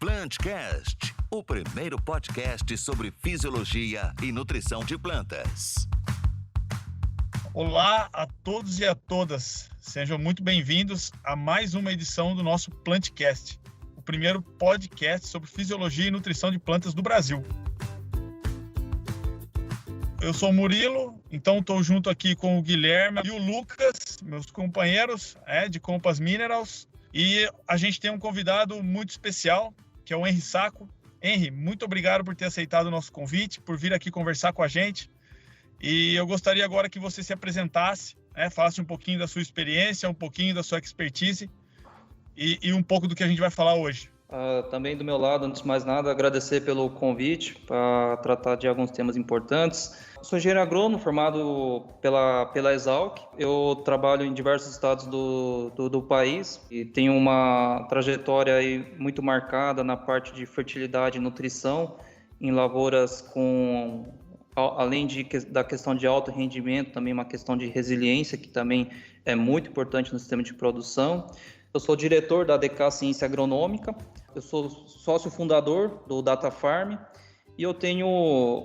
Plantcast, o primeiro podcast sobre fisiologia e nutrição de plantas. Olá a todos e a todas, sejam muito bem-vindos a mais uma edição do nosso Plantcast, o primeiro podcast sobre fisiologia e nutrição de plantas do Brasil. Eu sou o Murilo, então estou junto aqui com o Guilherme e o Lucas, meus companheiros de Compass Minerals, e a gente tem um convidado muito especial, que é o Henry Sacco. Henry, muito obrigado por ter aceitado o nosso convite, por vir aqui conversar com a gente. E eu gostaria agora que você se apresentasse, falasse um pouquinho da sua experiência, um pouquinho da sua expertise e um pouco do que a gente vai falar hoje. Também do meu lado, antes de mais nada, agradecer pelo convite para tratar de alguns temas importantes. Sou engenheiro agrônomo formado pela Exalc. Eu trabalho em diversos estados do país e tenho uma trajetória aí muito marcada na parte de fertilidade e nutrição em lavouras com, além da questão de alto rendimento, também uma questão de resiliência, que também é muito importante no sistema de produção. Eu sou diretor da ADK Ciência Agronômica, eu sou sócio fundador do Data Farm e eu tenho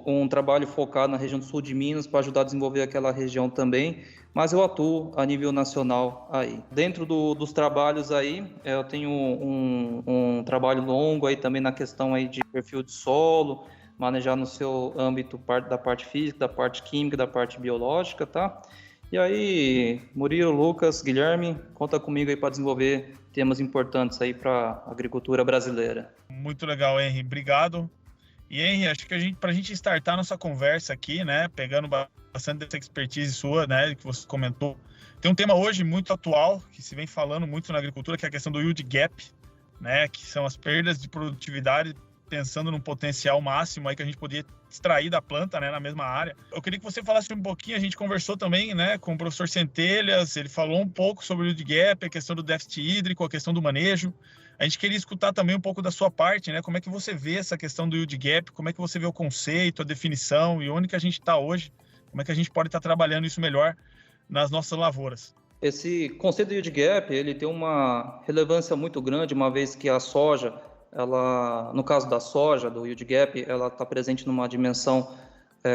um trabalho focado na região do sul de Minas para ajudar a desenvolver aquela região também, mas eu atuo a nível nacional aí. Dentro dos trabalhos aí, eu tenho um trabalho longo aí também na questão aí de perfil de solo, manejar no seu âmbito da parte física, da parte química, da parte biológica, tá? E aí, Murilo, Lucas, Guilherme, conta comigo aí para desenvolver temas importantes aí para a agricultura brasileira. Muito legal, Henry. Obrigado. E, Henry, acho que para a gente startar nossa conversa aqui, pegando bastante dessa expertise sua, que você comentou, tem um tema hoje muito atual, que se vem falando muito na agricultura, que é a questão do yield gap, que são as perdas de produtividade, pensando no potencial máximo aí que a gente podia extrair da planta, na mesma área. Eu queria que você falasse um pouquinho, a gente conversou também, com o professor Centelhas, ele falou um pouco sobre o yield gap, a questão do déficit hídrico, a questão do manejo. A gente queria escutar também um pouco da sua parte, como é que você vê essa questão do yield gap, como é que você vê o conceito, a definição e onde que a gente está hoje, como é que a gente pode estar trabalhando isso melhor nas nossas lavouras. Esse conceito do yield gap, ele tem uma relevância muito grande, uma vez que a soja, ela, no caso da soja, do yield gap, ela está presente numa dimensão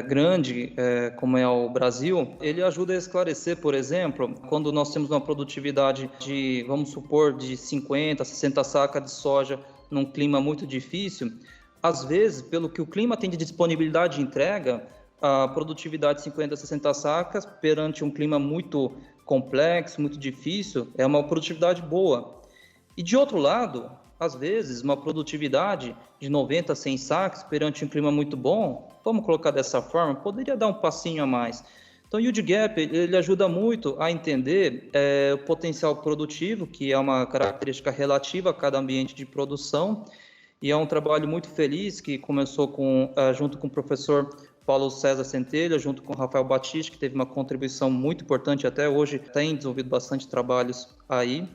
grande, como é o Brasil. Ele ajuda a esclarecer, por exemplo, quando nós temos uma produtividade de, vamos supor, de 50, 60 sacas de soja num clima muito difícil, às vezes, pelo que o clima tem de disponibilidade de entrega, a produtividade de 50, 60 sacas, perante um clima muito complexo, muito difícil, é uma produtividade boa. E de outro lado, às vezes, uma produtividade de 90 a 100 sacas perante um clima muito bom, vamos colocar dessa forma, poderia dar um passinho a mais. Então, o yield gap, ele ajuda muito a entender o potencial produtivo, que é uma característica relativa a cada ambiente de produção, e é um trabalho muito feliz que começou junto com o professor Paulo César Centelha, junto com o Rafael Batista, que teve uma contribuição muito importante até hoje, tem desenvolvido bastante trabalhos aí.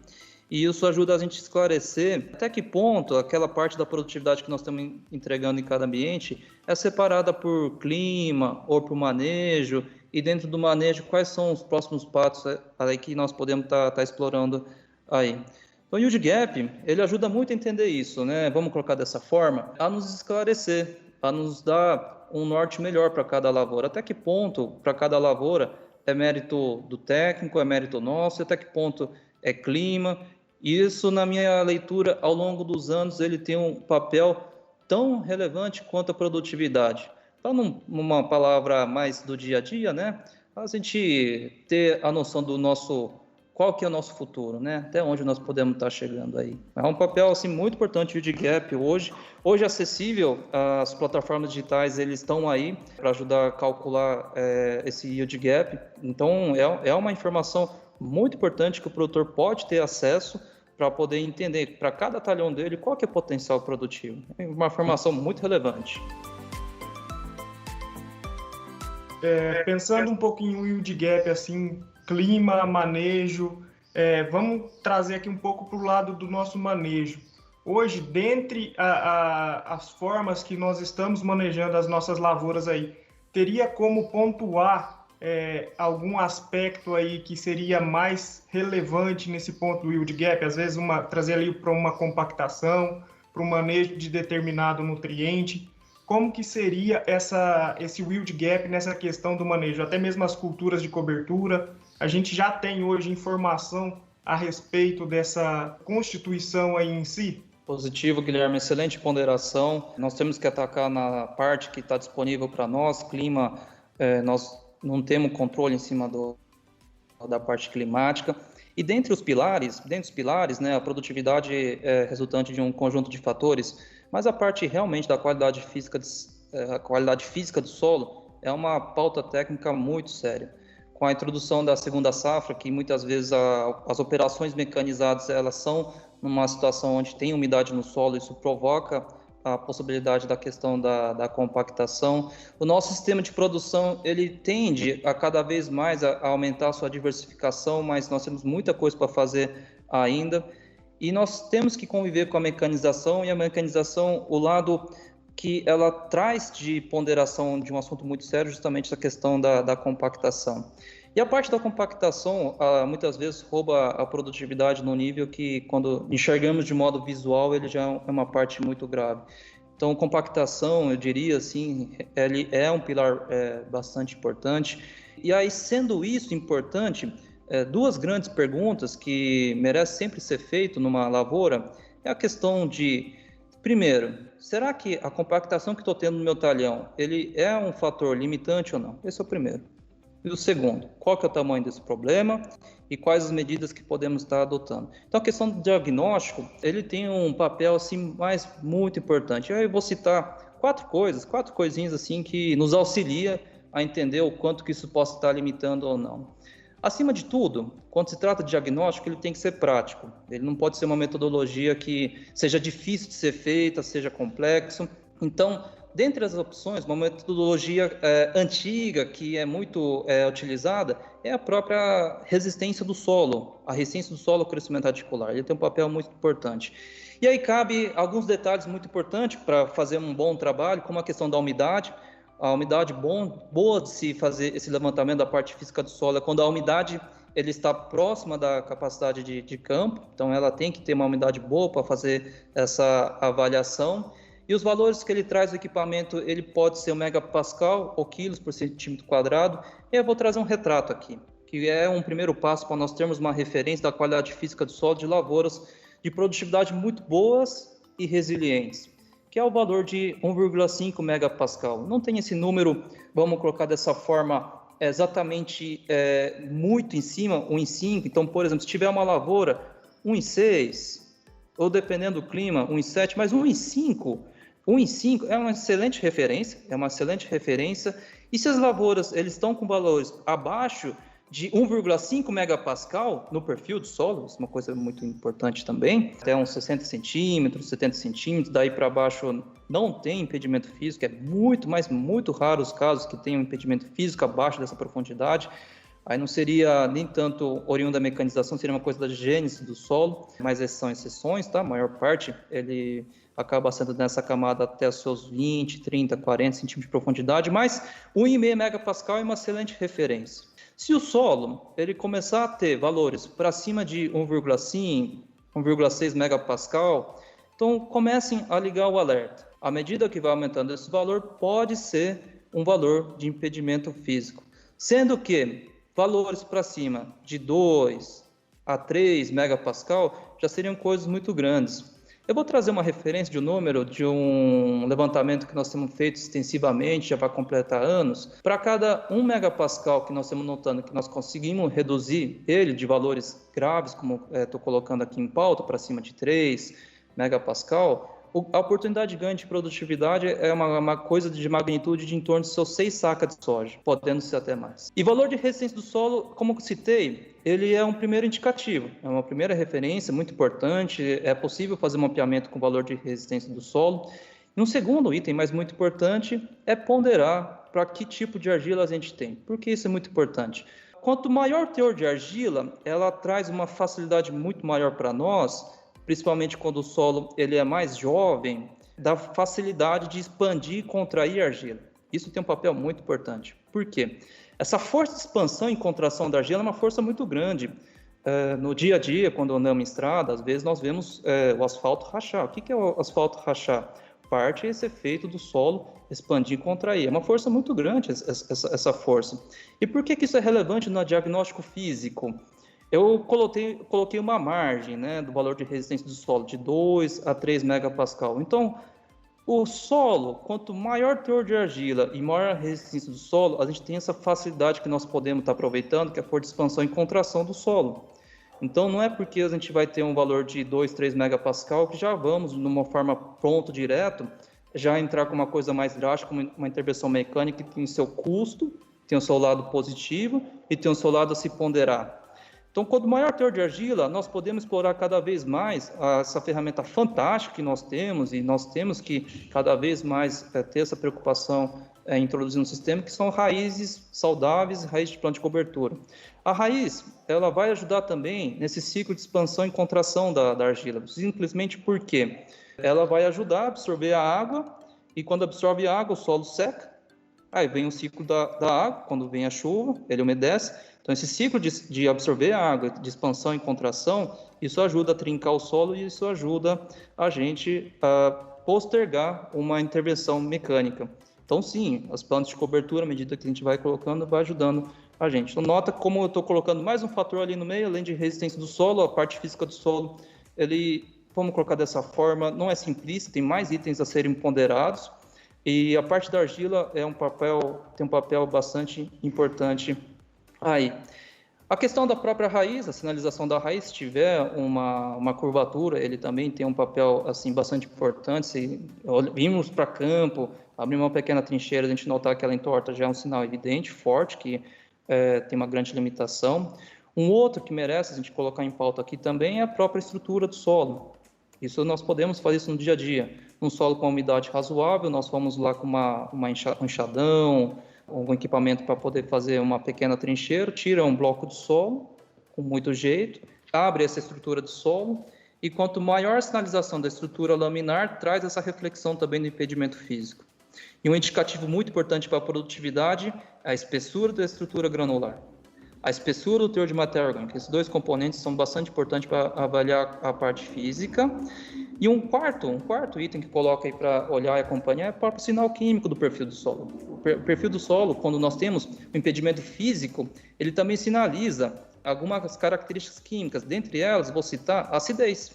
E isso ajuda a gente a esclarecer até que ponto aquela parte da produtividade que nós estamos entregando em cada ambiente é separada por clima ou por manejo, e dentro do manejo, quais são os próximos passos aí que nós podemos estar explorando aí. Então, o yield gap, ele ajuda muito a entender isso, Vamos colocar dessa forma, a nos esclarecer, a nos dar um norte melhor para cada lavoura. Até que ponto, para cada lavoura, é mérito do técnico, é mérito nosso, até que ponto é clima. Isso, na minha leitura, ao longo dos anos, ele tem um papel tão relevante quanto a produtividade. Então, numa palavra mais do dia a dia, a gente ter a noção do qual que é o nosso futuro, até onde nós podemos estar chegando aí. É um papel assim, muito importante o yield gap hoje acessível, as plataformas digitais eles estão aí para ajudar a calcular esse yield gap. Então, é uma informação muito importante que o produtor pode ter acesso para poder entender para cada talhão dele qual que é o potencial produtivo. É uma informação muito relevante. Pensando um pouquinho no yield gap, assim, clima, manejo, vamos trazer aqui um pouco para o lado do nosso manejo. Hoje, dentre as formas que nós estamos manejando as nossas lavouras aí, teria como pontuar algum aspecto aí que seria mais relevante nesse ponto do yield gap, às vezes trazer ali para uma compactação, para o manejo de determinado nutriente? Como que seria esse yield gap nessa questão do manejo? Até mesmo as culturas de cobertura, a gente já tem hoje informação a respeito dessa constituição aí em si? Positivo, Guilherme, excelente ponderação. Nós temos que atacar na parte que está disponível para nós, clima, nós não temos controle em cima da parte climática. E dentre os pilares, né, a produtividade é resultante de um conjunto de fatores, mas a parte realmente da qualidade física do solo é uma pauta técnica muito séria. Com a introdução da segunda safra, que muitas vezes as operações mecanizadas elas são numa situação onde tem umidade no solo, isso provoca a possibilidade da questão da compactação. O nosso sistema de produção, ele tende a cada vez mais a aumentar a sua diversificação, mas nós temos muita coisa para fazer ainda. E nós temos que conviver com a mecanização, e a mecanização, o lado que ela traz de ponderação de um assunto muito sério, justamente essa questão da compactação. E a parte da compactação, muitas vezes, rouba a produtividade no nível que, quando enxergamos de modo visual, ele já é uma parte muito grave. Então, compactação, eu diria assim, ele é um pilar bastante importante. E aí, sendo isso importante, duas grandes perguntas que merecem sempre ser feito numa lavoura é a questão de, primeiro, será que a compactação que estou tendo no meu talhão, ele é um fator limitante ou não? Esse é o primeiro. E o segundo, qual que é o tamanho desse problema e quais as medidas que podemos estar adotando? Então, a questão do diagnóstico, ele tem um papel assim, muito importante. Eu vou citar quatro coisinhas assim que nos auxilia a entender o quanto que isso possa estar limitando ou não. Acima de tudo, quando se trata de diagnóstico, ele tem que ser prático. Ele não pode ser uma metodologia que seja difícil de ser feita, seja complexo. Então, dentre as opções, uma metodologia antiga que é muito utilizada é a própria resistência do solo, a resistência do solo ao crescimento radicular. Ele tem um papel muito importante. E aí cabe alguns detalhes muito importantes para fazer um bom trabalho, como a questão da umidade. A umidade boa de se fazer esse levantamento da parte física do solo é quando a umidade ele está próxima da capacidade de campo, então ela tem que ter uma umidade boa para fazer essa avaliação. E os valores que ele traz do equipamento, ele pode ser o megapascal ou quilos por centímetro quadrado. E eu vou trazer um retrato aqui, que é um primeiro passo para nós termos uma referência da qualidade física do solo de lavouras de produtividade muito boas e resilientes, que é o valor de 1,5 megapascal. Não tem esse número, vamos colocar dessa forma, exatamente muito em cima, 1 em 5. Então, por exemplo, se tiver uma lavoura, 1 em 6, ou dependendo do clima, 1 em 7, mas 1 em 5... 1 em 5 é uma excelente referência, e se as lavouras eles estão com valores abaixo de 1,5 megapascal no perfil do solo, isso é uma coisa muito importante também, até uns 60 centímetros, 70 centímetros, daí para baixo não tem impedimento físico, é muito raro os casos que tenham impedimento físico abaixo dessa profundidade. Aí não seria nem tanto oriundo da mecanização, seria uma coisa da gênese do solo, mas essas são exceções, tá? A maior parte, ele acaba sendo nessa camada até os seus 20, 30, 40 centímetros de profundidade, mas 1,5 megapascal é uma excelente referência. Se o solo ele começar a ter valores para cima de 1,5, 1,6 megapascal, então comecem a ligar o alerta. À medida que vai aumentando esse valor, pode ser um valor de impedimento físico. Sendo que valores para cima de 2 a 3 megapascal já seriam coisas muito grandes. Eu vou trazer uma referência de um número de um levantamento que nós temos feito extensivamente, já vai completar anos. Para cada 1 megapascal que nós estamos notando que nós conseguimos reduzir ele de valores graves, como estou colocando aqui em pauta, para cima de 3 megapascal, a oportunidade de ganho de produtividade é uma coisa de magnitude de em torno de seus 6 sacas de soja, podendo ser até mais. E valor de resistência do solo, como eu citei, ele é um primeiro indicativo, é uma primeira referência muito importante, é possível fazer um mapeamento com valor de resistência do solo. E um segundo item, mas muito importante, é ponderar para que tipo de argila a gente tem. Por que isso é muito importante? Quanto maior o teor de argila, ela traz uma facilidade muito maior para nós, principalmente quando o solo ele é mais jovem, da facilidade de expandir e contrair a argila. Isso tem um papel muito importante. Por quê? Essa força de expansão e contração da argila é uma força muito grande. No dia a dia, quando andamos em estrada, às vezes nós vemos o asfalto rachar. O que é o asfalto rachar? Parte é esse efeito do solo expandir e contrair. É uma força muito grande essa força. E por que isso é relevante no diagnóstico físico? Eu coloquei uma margem, né, do valor de resistência do solo de 2 a 3 megapascal. Então, o solo, quanto maior o teor de argila e maior a resistência do solo, a gente tem essa facilidade que nós podemos estar aproveitando, que é a força de expansão e contração do solo. Então, não é porque a gente vai ter um valor de 2, 3 megapascal que já vamos, numa forma pronto, direto, já entrar com uma coisa mais drástica, uma intervenção mecânica que tem seu custo, tem o seu lado positivo e tem o seu lado a se ponderar. Então, quanto maior o teor de argila, nós podemos explorar cada vez mais essa ferramenta fantástica que nós temos, e nós temos que cada vez mais ter essa preocupação em introduzir no sistema, que são raízes saudáveis, raízes de planta de cobertura. A raiz, ela vai ajudar também nesse ciclo de expansão e contração da argila, simplesmente porque ela vai ajudar a absorver a água, e quando absorve a água, o solo seca, aí vem o ciclo da água, quando vem a chuva, ele umedece. Então, esse ciclo de absorver a água, de expansão e contração, isso ajuda a trincar o solo e isso ajuda a gente a postergar uma intervenção mecânica. Então, sim, as plantas de cobertura, à medida que a gente vai colocando, vai ajudando a gente. Então, nota como eu estou colocando mais um fator ali no meio, além de resistência do solo, a parte física do solo, vamos colocar dessa forma, não é simplista, tem mais itens a serem ponderados, e a parte da argila tem um papel bastante importante aí. A questão da própria raiz, a sinalização da raiz, se tiver uma curvatura, ele também tem um papel assim, bastante importante. Se vimos para campo, abrir uma pequena trincheira, a gente notar que ela entorta já é um sinal evidente, forte, que tem uma grande limitação. Um outro que merece a gente colocar em pauta aqui também é a própria estrutura do solo. Isso nós podemos fazer isso no dia a dia. Um solo com umidade razoável, nós vamos lá com um enxadão, um equipamento para poder fazer uma pequena trincheira, tira um bloco de solo, com muito jeito, abre essa estrutura do solo, e quanto maior a sinalização da estrutura laminar, traz essa reflexão também do impedimento físico. E um indicativo muito importante para a produtividade é a espessura da estrutura granular. A espessura do teor de matéria orgânica. Esses dois componentes são bastante importantes para avaliar a parte física. E um quarto item que coloca aí para olhar e acompanhar é o próprio sinal químico do perfil do solo. O perfil do solo, quando nós temos o impedimento físico, ele também sinaliza algumas características químicas. Dentre elas, vou citar a acidez.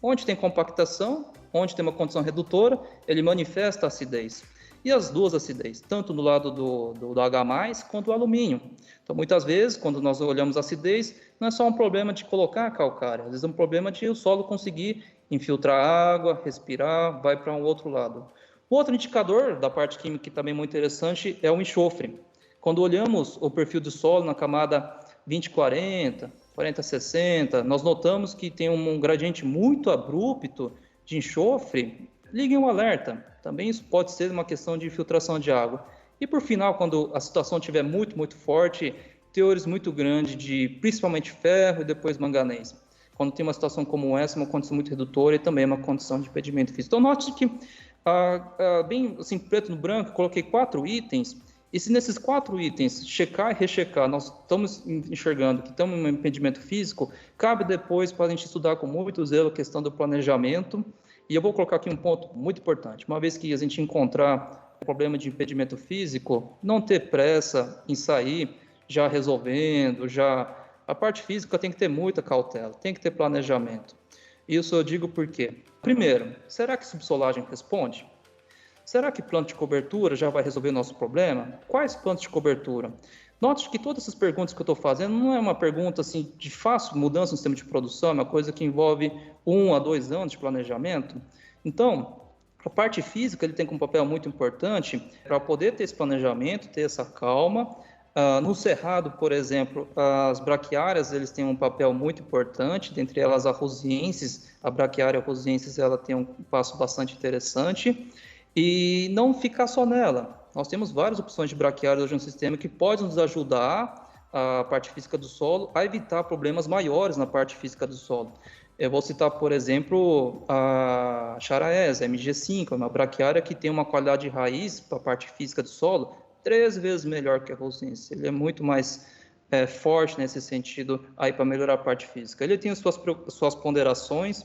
Onde tem compactação, onde tem uma condição redutora, ele manifesta a acidez. E as duas acidez, tanto no lado do H+, quanto do alumínio. Então, muitas vezes, quando nós olhamos a acidez, não é só um problema de colocar a calcária, às vezes é um problema de o solo conseguir infiltrar água, respirar, vai para um outro lado. O outro indicador da parte química que também é muito interessante é o enxofre. Quando olhamos o perfil do solo na camada 20-40, 40-60, nós notamos que tem um gradiente muito abrupto de enxofre. Liguem um alerta. Também isso pode ser uma questão de infiltração de água. E por final, quando a situação estiver muito forte, teores muito grandes de principalmente ferro e depois manganês. Quando tem uma situação como essa, uma condição muito redutora e também uma condição de impedimento físico. Então, note que, bem assim, preto no branco, coloquei 4 itens. E se nesses 4 itens, checar e rechecar, nós estamos enxergando que estamos em um impedimento físico, cabe depois para a gente estudar com muito zelo a questão do planejamento. E eu vou colocar aqui um ponto muito importante. Uma vez que a gente encontrar problema de impedimento físico, não ter pressa em sair já resolvendo, a parte física tem que ter muita cautela, tem que ter planejamento. Isso eu digo por quê? Primeiro, será que subsolagem responde? Será que planta de cobertura já vai resolver o nosso problema? Quais plantas de cobertura? Note que todas essas perguntas que eu estou fazendo não é uma pergunta assim, de fácil mudança no sistema de produção, é uma coisa que envolve 1 a 2 anos de planejamento. Então, a parte física ele tem um papel muito importante para poder ter esse planejamento, ter essa calma. No cerrado, por exemplo, as braquiárias eles têm um papel muito importante, dentre elas a rosiensis, a braquiária rosiensis ela tem um passo bastante interessante, e não ficar só nela. Nós temos várias opções de braquiárias hoje no sistema que podem nos ajudar, a parte física do solo, a evitar problemas maiores na parte física do solo. Eu vou citar, por exemplo, a Charaes, MG5, uma braquiária que tem uma qualidade de raiz para a parte física do solo 3 vezes melhor que a rosiensis. Ele é muito mais forte nesse sentido aí para melhorar a parte física. Ele tem suas ponderações,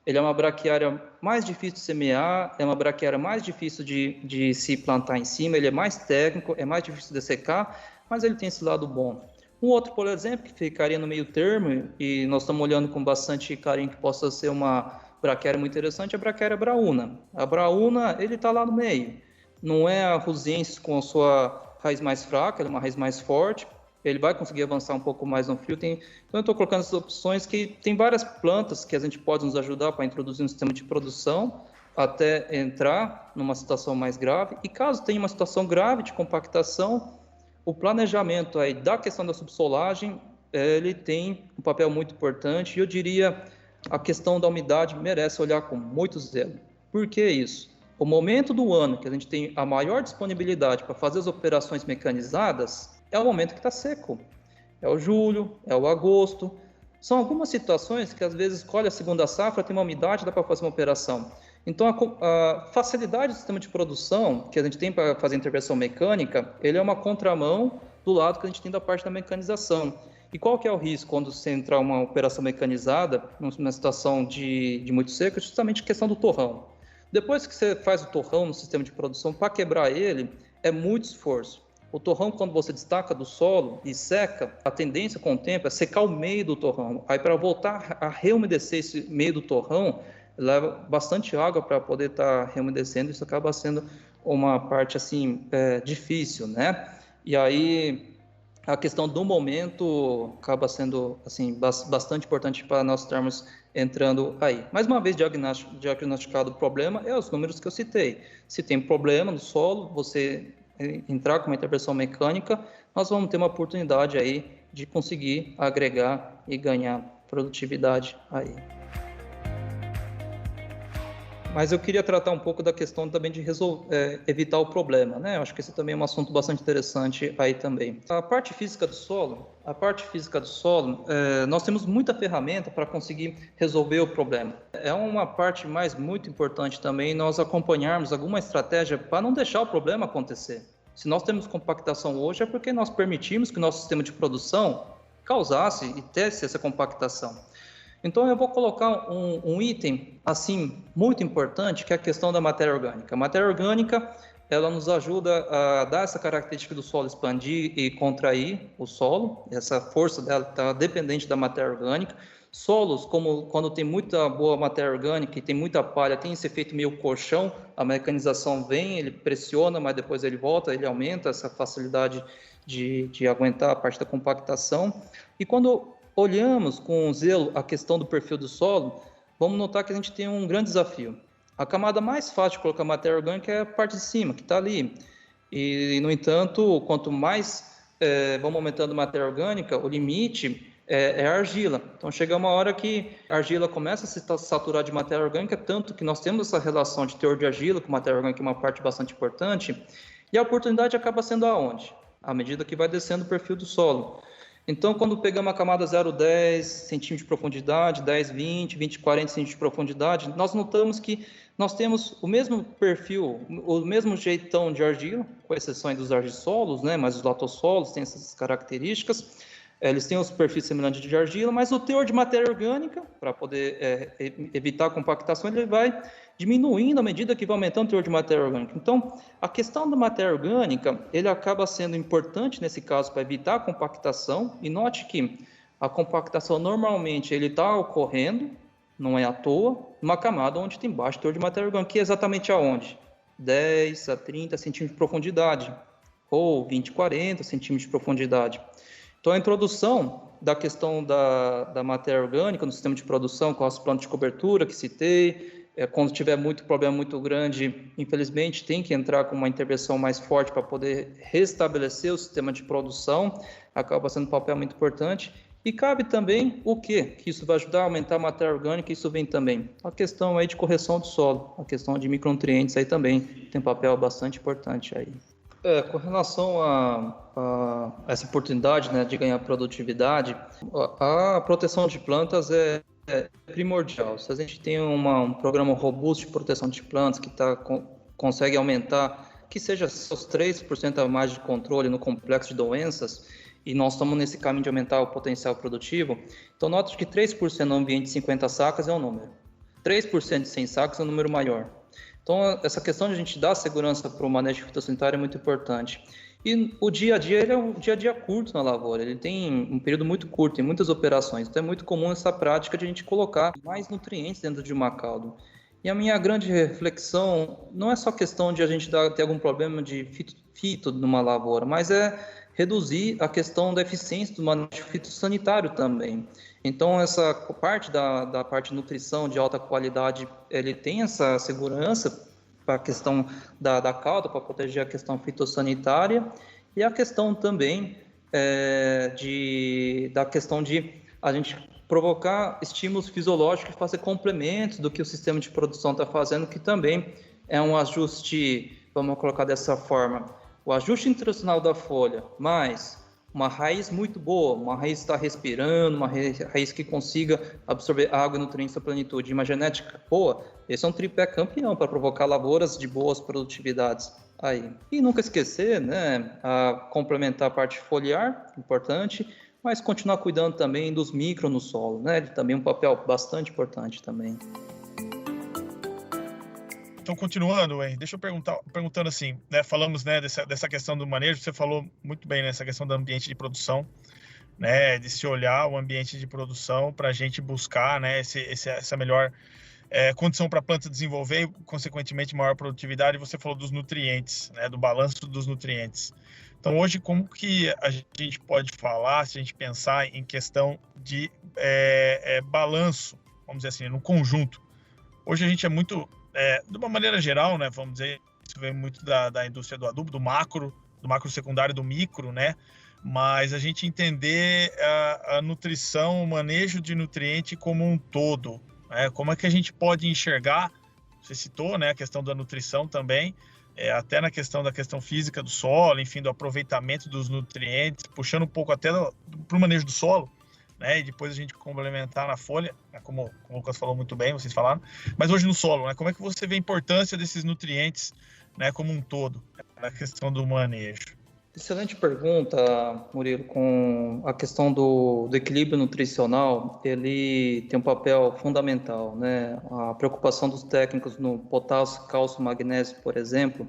ele é uma braquiária mais difícil de semear, é uma braquiária mais difícil de se plantar em cima, ele é mais técnico, é mais difícil de secar, mas ele tem esse lado bom. Um outro, por exemplo, que ficaria no meio termo, e nós estamos olhando com bastante carinho que possa ser uma braquiária muito interessante, é a braquiária braúna. A braúna, ele está lá no meio. Não é a rusiensis com a sua raiz mais fraca, ele é uma raiz mais forte, ele vai conseguir avançar um pouco mais no fio. Então eu estou colocando essas opções que tem várias plantas que a gente pode nos ajudar para introduzir um sistema de produção até entrar numa situação mais grave. E caso tenha uma situação grave de compactação, o planejamento aí da questão da subsolagem, ele tem um papel muito importante. E eu diria, a questão da umidade merece olhar com muito zelo. Por que isso? O momento do ano que a gente tem a maior disponibilidade para fazer as operações mecanizadas é o momento que está seco. É o julho, é o agosto. São algumas situações que às vezes colhe a segunda safra, tem uma umidade, dá para fazer uma operação. Então a facilidade do sistema de produção que a gente tem para fazer intervenção mecânica, ele é uma contramão do lado que a gente tem da parte da mecanização. E qual que é o risco quando você entrar uma operação mecanizada, numa situação de muito seco? É justamente a questão do torrão. Depois que você faz o torrão no sistema de produção, para quebrar ele, é muito esforço. O torrão, quando você destaca do solo e seca, a tendência com o tempo é secar o meio do torrão. Aí, para voltar a reumedecer esse meio do torrão, leva bastante água para poder estar reumedecendo. Isso acaba sendo uma parte assim difícil, né? E aí a questão do momento acaba sendo assim bastante importante para nós estarmos entrando aí. Mais uma vez diagnosticado o problema, é os números que eu citei. Se tem problema no solo, você entrar com uma intervenção mecânica, nós vamos ter uma oportunidade aí de conseguir agregar e ganhar produtividade aí. Mas eu queria tratar um pouco da questão também de evitar o problema, né? Eu acho que esse também é um assunto bastante interessante aí também. A parte física do solo, nós temos muita ferramenta para conseguir resolver o problema. É uma parte muito importante também nós acompanharmos alguma estratégia para não deixar o problema acontecer. Se nós temos compactação hoje é porque nós permitimos que o nosso sistema de produção causasse e tivesse essa compactação. Então eu vou colocar um item assim muito importante, que é a questão da matéria orgânica. A matéria orgânica, ela nos ajuda a dar essa característica do solo expandir e contrair o solo. Essa força dela está dependente da matéria orgânica. Solos, como quando tem muita boa matéria orgânica e tem muita palha, tem esse efeito meio colchão, a mecanização vem, ele pressiona, mas depois ele volta, ele aumenta essa facilidade de aguentar a parte da compactação. E quando olhamos com zelo a questão do perfil do solo, vamos notar que a gente tem um grande desafio. A camada mais fácil de colocar matéria orgânica é a parte de cima, que está ali. E, no entanto, quanto mais vamos aumentando matéria orgânica, o limite é a argila. Então, chega uma hora que a argila começa a se saturar de matéria orgânica, tanto que nós temos essa relação de teor de argila com matéria orgânica, que é uma parte bastante importante, e a oportunidade acaba sendo aonde? À medida que vai descendo o perfil do solo. Então, quando pegamos a camada 0,10 centímetros de profundidade, 10, 20, 20, 40 centímetros de profundidade, nós notamos que nós temos o mesmo perfil, o mesmo jeitão de argila, com exceção dos argissolos, né? Mas os latossolos têm essas características. Eles têm os perfis semelhantes de argila, mas o teor de matéria orgânica, para poder evitar a compactação, ele vai diminuindo à medida que vai aumentando o teor de matéria orgânica. Então, a questão da matéria orgânica, ele acaba sendo importante nesse caso para evitar a compactação. E note que a compactação normalmente ele está ocorrendo, não é à toa, numa camada onde tem baixo teor de matéria orgânica, que é exatamente aonde? 10 a 30 centímetros de profundidade, ou 20, 40 centímetros de profundidade. Então, a introdução da questão da matéria orgânica no sistema de produção, com as plantas de cobertura que citei, quando tiver muito problema muito grande, infelizmente, tem que entrar com uma intervenção mais forte para poder restabelecer o sistema de produção, acaba sendo um papel muito importante. E cabe também o quê? Que isso vai ajudar a aumentar a matéria orgânica, isso vem também. A questão aí de correção do solo, a questão de micronutrientes aí também tem um papel bastante importante aí. Com relação a essa oportunidade, né, de ganhar produtividade, a proteção de plantas é primordial. Se a gente tem um programa robusto de proteção de plantas que consegue aumentar, que seja seus 3% a mais de controle no complexo de doenças, e nós estamos nesse caminho de aumentar o potencial produtivo, então note que 3% no ambiente de 50 sacas é um número. 3% de 100 sacas é um número maior. Então, essa questão de a gente dar segurança para o manejo fitossanitário é muito importante. E o dia a dia, ele é um dia a dia curto na lavoura, ele tem um período muito curto, tem muitas operações, então é muito comum essa prática de a gente colocar mais nutrientes dentro de uma caldo. E a minha grande reflexão não é só questão de a gente ter algum problema de fito numa lavoura, mas é reduzir a questão da eficiência do manejo fitossanitário também. Então, essa parte da parte de nutrição de alta qualidade, ele tem essa segurança para a questão da calda, para proteger a questão fitossanitária, e a questão também da questão de a gente provocar estímulos fisiológicos e fazer complementos do que o sistema de produção está fazendo, que também é um ajuste, vamos colocar dessa forma, o ajuste nutricional da folha, mais uma raiz muito boa, uma raiz que está respirando, uma raiz que consiga absorver água e nutrientes à plenitude, uma genética boa, esse é um tripé campeão para provocar lavouras de boas produtividades aí. E nunca esquecer, né, a complementar a parte foliar, importante, mas continuar cuidando também dos micro no solo, né, ele também é um papel bastante importante também. Então, continuando, deixa eu perguntando assim, né, falamos, né, dessa questão do manejo, você falou muito bem nessa questão do ambiente de produção, né, de se olhar o ambiente de produção para a gente buscar, né, essa melhor condição para a planta desenvolver e, consequentemente, maior produtividade. Você falou dos nutrientes, né, do balanço dos nutrientes. Então, hoje, como que a gente pode falar, se a gente pensar em questão de balanço, vamos dizer assim, no conjunto? Hoje a gente é muito... de uma maneira geral, né, vamos dizer, isso vem muito da indústria do adubo, do macro secundário, do micro, né, mas a gente entender a nutrição, o manejo de nutriente como um todo, né, como é que a gente pode enxergar, você citou, né, a questão da nutrição também, até na questão da questão física do solo, enfim, do aproveitamento dos nutrientes, puxando um pouco até para o manejo do solo, né, e depois a gente complementar na folha, né, como o Lucas falou muito bem, vocês falaram, mas hoje no solo, né, como é que você vê a importância desses nutrientes, né, como um todo, na questão do manejo? Excelente pergunta, Murilo. Com a questão do equilíbrio nutricional, ele tem um papel fundamental, né? A preocupação dos técnicos no potássio, cálcio, magnésio, por exemplo,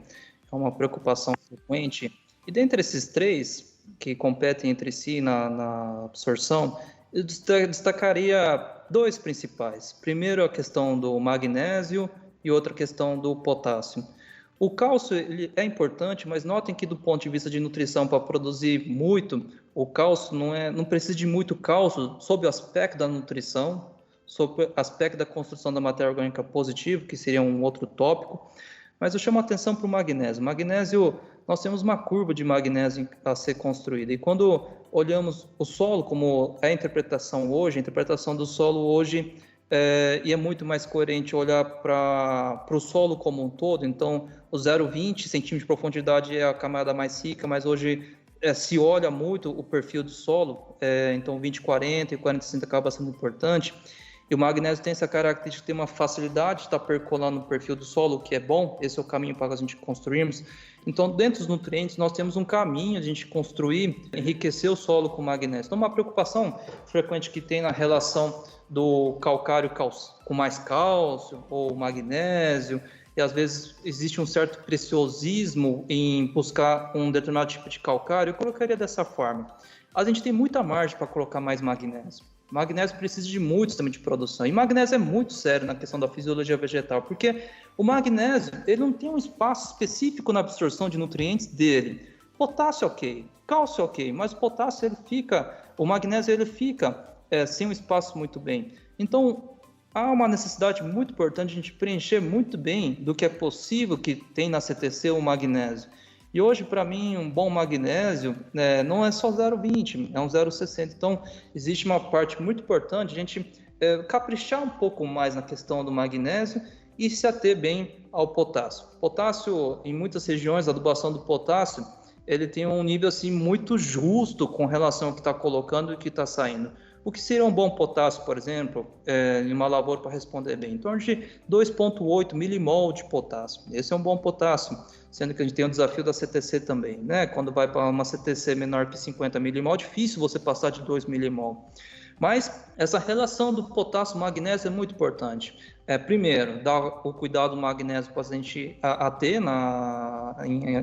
é uma preocupação frequente. E dentre esses três, que competem entre si na absorção, eu destacaria dois principais. Primeiro, a questão do magnésio e outra questão do potássio. O cálcio ele é importante, mas notem que do ponto de vista de nutrição, para produzir muito, o cálcio não precisa de muito cálcio sob o aspecto da nutrição, sob o aspecto da construção da matéria orgânica positiva, que seria um outro tópico, mas eu chamo a atenção para o magnésio. Magnésio, nós temos uma curva de magnésio a ser construída, e quando olhamos o solo, como é a interpretação do solo hoje, e é muito mais coerente olhar para o solo como um todo. Então, o 0,20 centímetros de profundidade é a camada mais rica, mas hoje se olha muito o perfil do solo, então 20,40 e 40,60 acaba sendo importante. E o magnésio tem essa característica de ter uma facilidade de estar percolando no perfil do solo, o que é bom, esse é o caminho para a gente construirmos. Então, dentro dos nutrientes, nós temos um caminho de a gente construir, enriquecer o solo com magnésio. Então, uma preocupação frequente que tem na relação do calcário com mais cálcio ou magnésio, e às vezes existe um certo preciosismo em buscar um determinado tipo de calcário. Eu colocaria dessa forma: a gente tem muita margem para colocar mais magnésio. Magnésio precisa de muito sistema de produção, e magnésio é muito sério na questão da fisiologia vegetal, porque o magnésio ele não tem um espaço específico na absorção de nutrientes dele. Potássio ok, cálcio ok, mas o magnésio ele fica sem um espaço muito bem. Então, há uma necessidade muito importante de a gente preencher muito bem do que é possível que tem na CTC o magnésio. E hoje, para mim, um bom magnésio não é só 0,20, é um 0,60. Então, existe uma parte muito importante, a gente caprichar um pouco mais na questão do magnésio e se ater bem ao potássio. Potássio, em muitas regiões, a adubação do potássio, ele tem um nível assim, muito justo com relação ao que está colocando e o que está saindo. O que seria um bom potássio, por exemplo, em uma lavoura para responder bem? Em torno de 2,8 milimol de potássio. Esse é um bom potássio, sendo que a gente tem o desafio da CTC também, né? Quando vai para uma CTC menor que 50 milimol, é difícil você passar de 2 milimol. Mas essa relação do potássio-magnésio é muito importante. Primeiro, dar o cuidado do magnésio para a gente ter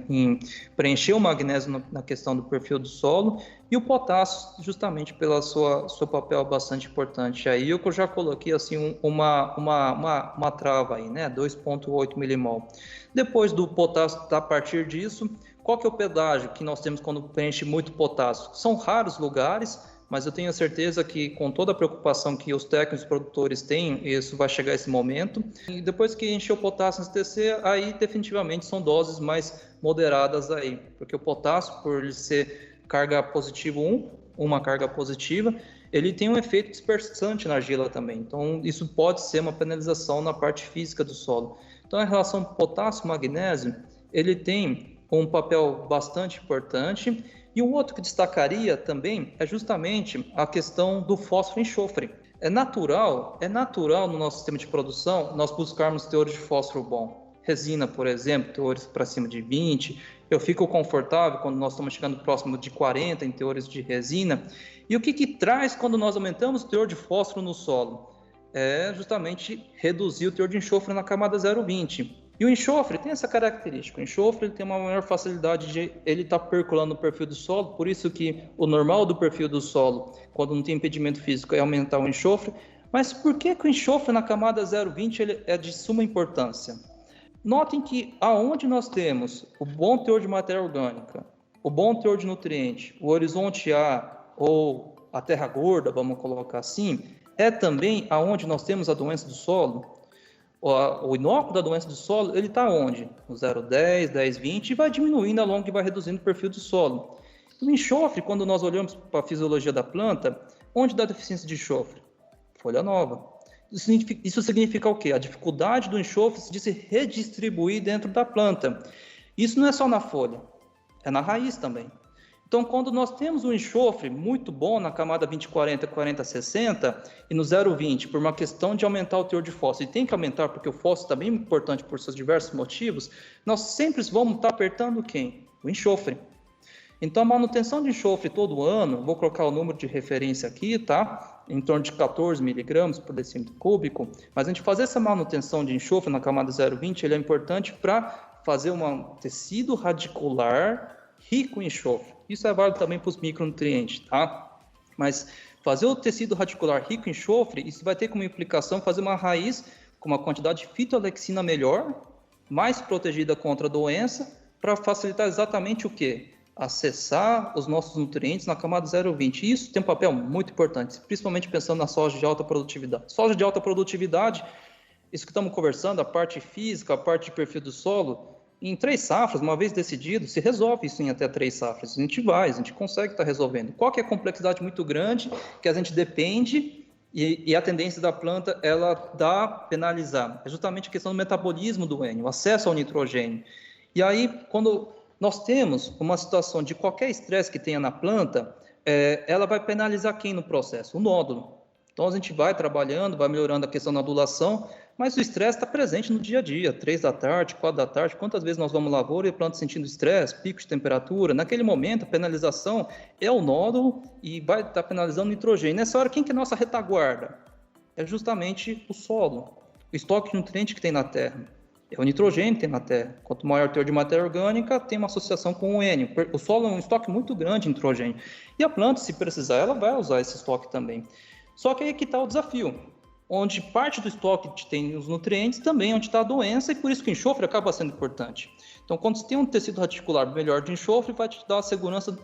em preencher o magnésio na questão do perfil do solo, e o potássio justamente pelo seu papel bastante importante. Aí eu já coloquei assim uma trava aí, né? 2,8 milimol. Depois do potássio, a partir disso, qual que é o pedágio que nós temos quando preenche muito potássio? São raros lugares, mas eu tenho a certeza que, com toda a preocupação que os técnicos e produtores têm, isso vai chegar a esse momento. E depois que encher o potássio no CTC, aí definitivamente são doses mais moderadas aí, porque o potássio, por ele ser carga positivo 1, uma carga positiva, ele tem um efeito dispersante na argila também. Então, isso pode ser uma penalização na parte física do solo. Então, em relação ao potássio-magnésio, ele tem um papel bastante importante. E um outro que destacaria também é justamente a questão do fósforo e enxofre. É natural no nosso sistema de produção nós buscarmos teores de fósforo bom. Resina, por exemplo, teores para cima de 20. Eu fico confortável quando nós estamos chegando próximo de 40 em teores de resina. E o que traz quando nós aumentamos o teor de fósforo no solo? É justamente reduzir o teor de enxofre na camada 0,20. E o enxofre tem essa característica. O enxofre ele tem uma maior facilidade de ele estar percolando o perfil do solo, por isso que o normal do perfil do solo, quando não tem impedimento físico, é aumentar o enxofre. Mas por que o enxofre na camada 0,20 ele é de suma importância? Notem que aonde nós temos o bom teor de matéria orgânica, o bom teor de nutriente, o horizonte A ou a terra gorda, vamos colocar assim, é também aonde nós temos a doença do solo. O inóculo da doença do solo, ele está onde? No 0,10, 10,20 e vai diminuindo ao longo e vai reduzindo o perfil do solo. O enxofre, quando nós olhamos para a fisiologia da planta, onde dá deficiência de enxofre? Folha nova. Isso significa o quê? A dificuldade do enxofre de se redistribuir dentro da planta. Isso não é só na folha, é na raiz também. Então, quando nós temos um enxofre muito bom na camada 20-40, 40-60 e no 0,20, por uma questão de aumentar o teor de fósforo, e tem que aumentar porque o fósforo está bem importante por seus diversos motivos, nós sempre vamos estar apertando quem? O enxofre. Então, a manutenção de enxofre todo ano, vou colocar o número de referência aqui, tá? Em torno de 14 miligramas por decímetro cúbico, mas a gente fazer essa manutenção de enxofre na camada 0,20, ele é importante para fazer um tecido radicular rico em enxofre. Isso é válido também para os micronutrientes, tá? Mas fazer o tecido radicular rico em enxofre, isso vai ter como implicação fazer uma raiz com uma quantidade de fitoalexina melhor, mais protegida contra a doença, para facilitar exatamente o quê? Acessar os nossos nutrientes na camada 0,20. Isso tem um papel muito importante, principalmente pensando na soja de alta produtividade. Soja de alta produtividade, isso que estamos conversando, a parte física, a parte de perfil do solo, em 3 safras, uma vez decidido, se resolve isso em até 3 safras. A gente consegue estar resolvendo. Qual que é a complexidade muito grande que a gente depende e a tendência da planta, ela dá penalizar? É justamente a questão do metabolismo do N, o acesso ao nitrogênio. E aí, quando nós temos uma situação de qualquer estresse que tenha na planta, ela vai penalizar quem no processo? O nódulo. Então, a gente vai trabalhando, vai melhorando a questão da adulação, mas o estresse está presente no dia a dia, 3 da tarde, 4 da tarde, quantas vezes nós vamos à lavoura e a planta sentindo estresse, pico de temperatura, naquele momento a penalização é o nódulo e vai estar penalizando o nitrogênio. Nessa hora, quem que é a nossa retaguarda? É justamente o solo, o estoque de nutriente que tem na terra, é o nitrogênio que tem na terra. Quanto maior o teor de matéria orgânica, tem uma associação com o N. O solo é um estoque muito grande de nitrogênio, e a planta, se precisar, ela vai usar esse estoque também. Só que aí que está o desafio, onde parte do estoque tem os nutrientes, também onde está a doença, e por isso que o enxofre acaba sendo importante. Então, quando você tem um tecido radicular melhor de enxofre, vai te dar a segurança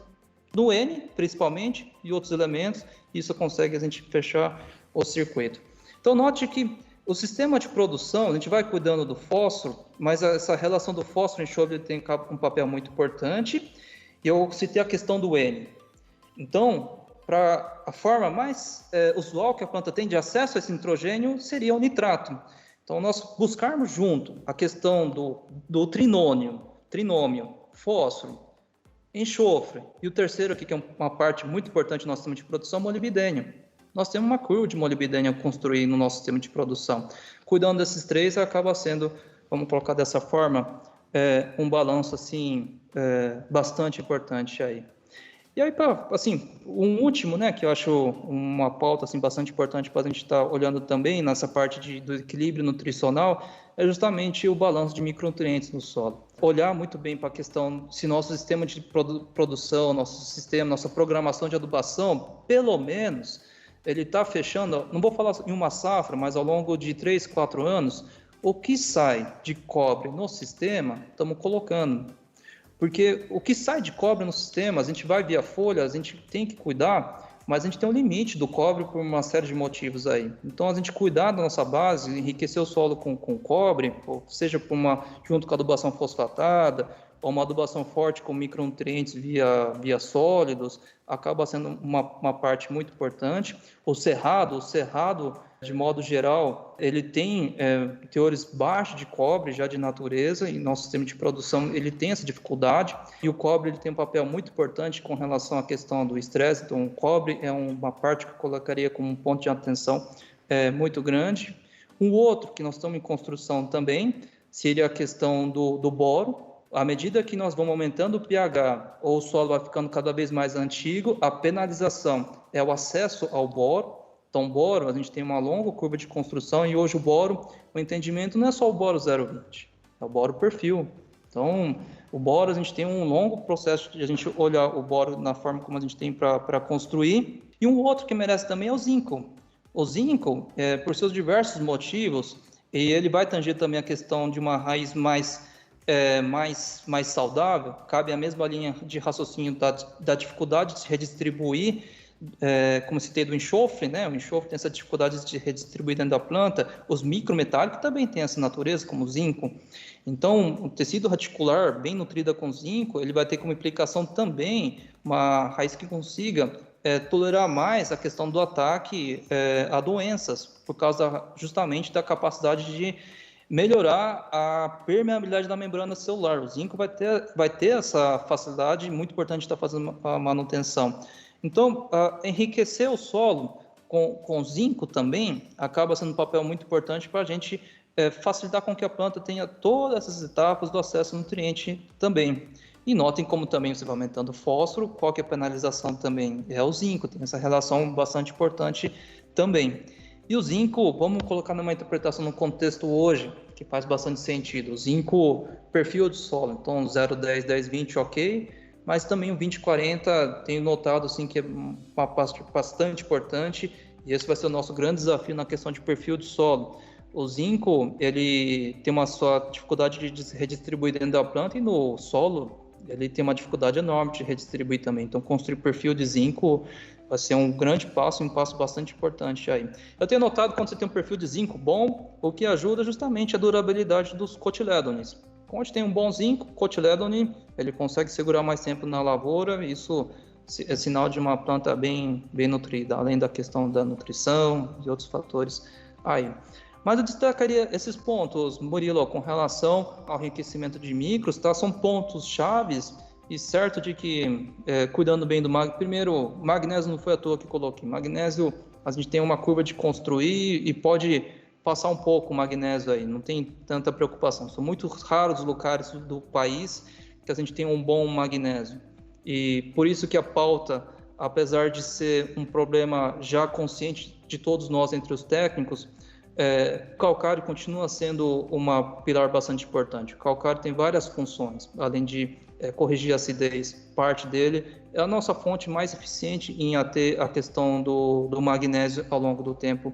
do N, principalmente, e outros elementos, e isso consegue a gente fechar o circuito. Então, note que o sistema de produção, a gente vai cuidando do fósforo, mas essa relação do fósforo e enxofre tem um papel muito importante, e eu citei a questão do N. Então, para a forma mais usual que a planta tem de acesso a esse nitrogênio seria o nitrato. Então, nós buscarmos junto a questão do trinômio, fósforo, enxofre, e o terceiro aqui, que é uma parte muito importante do nosso sistema de produção, molibdênio. nós temos uma curva de molibdênio a construir no nosso sistema de produção. Cuidando desses 3, acaba sendo, vamos colocar dessa forma, um balanço assim, bastante importante aí. E aí, assim, um último, né, que eu acho uma pauta assim, bastante importante para a gente estar olhando também nessa parte do equilíbrio nutricional, é justamente o balanço de micronutrientes no solo. Olhar muito bem para a questão se nosso sistema de produção, nossa programação de adubação, pelo menos, ele está fechando, não vou falar em uma safra, mas ao longo de 3, 4 anos, o que sai de cobre no sistema, estamos colocando. Porque o que sai de cobre no sistema, a gente vai via folha, a gente tem que cuidar, mas a gente tem um limite do cobre por uma série de motivos aí. Então, a gente cuidar da nossa base, enriquecer o solo com cobre, ou seja, junto com a adubação fosfatada, ou uma adubação forte com micronutrientes via sólidos, acaba sendo uma parte muito importante. O cerrado, de modo geral, ele tem teores baixos de cobre já de natureza, e nosso sistema de produção ele tem essa dificuldade, e o cobre ele tem um papel muito importante com relação à questão do estresse. Então, o cobre é uma parte que eu colocaria como um ponto de atenção muito grande. Um outro que nós estamos em construção também seria a questão do boro. À medida que nós vamos aumentando o pH ou o solo vai ficando cada vez mais antigo, a penalização é o acesso ao boro. Então, boro, a gente tem uma longa curva de construção e hoje o boro, o entendimento não é só o boro 0,20, é o boro perfil. Então, o boro, a gente tem um longo processo de a gente olhar o boro na forma como a gente tem para construir. E um outro que merece também é o zinco. O zinco, por seus diversos motivos, e ele vai tanger também a questão de uma raiz mais saudável, cabe a mesma linha de raciocínio da dificuldade de se redistribuir, como citei do enxofre, né? O enxofre tem essa dificuldade de se redistribuir dentro da planta. Os micrometálicos também têm essa natureza, como o zinco. Então, o tecido radicular bem nutrido com zinco, ele vai ter como implicação também uma raiz que consiga tolerar mais a questão do ataque a doenças, por causa justamente da capacidade de melhorar a permeabilidade da membrana celular. O zinco vai ter essa facilidade muito importante de estar fazendo a manutenção. Então, enriquecer o solo com zinco também acaba sendo um papel muito importante para a gente facilitar com que a planta tenha todas essas etapas do acesso ao nutriente também. E notem como também você vai aumentando o fósforo, qual que é a penalização também é o zinco, tem essa relação bastante importante também. E o zinco, vamos colocar numa interpretação no contexto hoje, que faz bastante sentido. O zinco, perfil de solo, então 0,10, 10, 20, ok, mas também o 20-40, tenho notado assim, que é uma parte bastante importante, e esse vai ser o nosso grande desafio na questão de perfil de solo. O zinco, ele tem uma só dificuldade de se redistribuir dentro da planta, e no solo, ele tem uma dificuldade enorme de redistribuir também. Então, construir perfil de zinco vai ser um grande passo, um passo bastante importante aí. Eu tenho notado quando você tem um perfil de zinco bom, o que ajuda justamente a durabilidade dos cotilédones. Quando tem um bom zinco, cotilédone, ele consegue segurar mais tempo na lavoura, isso é sinal de uma planta bem nutrida, além da questão da nutrição e outros fatores aí. Mas eu destacaria esses pontos, Murilo, com relação ao enriquecimento de micros, tá? São pontos chaves. E certo de que, cuidando bem do magnésio, primeiro, magnésio não foi à toa que coloquei. Magnésio, a gente tem uma curva de construir e pode passar um pouco o magnésio aí, não tem tanta preocupação. São muito raros os lugares do país que a gente tem um bom magnésio. E por isso que a pauta, apesar de ser um problema já consciente de todos nós entre os técnicos, o calcário continua sendo uma pilar bastante importante. O calcário tem várias funções, além de corrigir a acidez, parte dele é a nossa fonte mais eficiente em ter a questão do magnésio ao longo do tempo